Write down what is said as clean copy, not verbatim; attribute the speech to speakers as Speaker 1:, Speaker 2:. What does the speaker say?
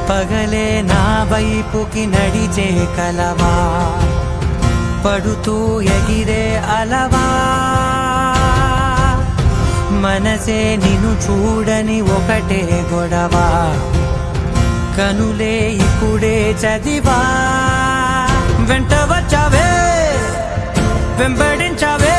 Speaker 1: పగలే నా వైపుకి నడిచే కలవా, పడుతూ ఎగిరే అలవా, మనసే నిన్ను చూడని ఒకటే గొడవ, కనులే ఇప్పుడే చదివా. వెంట వచ్చావే, వెంబడించావే,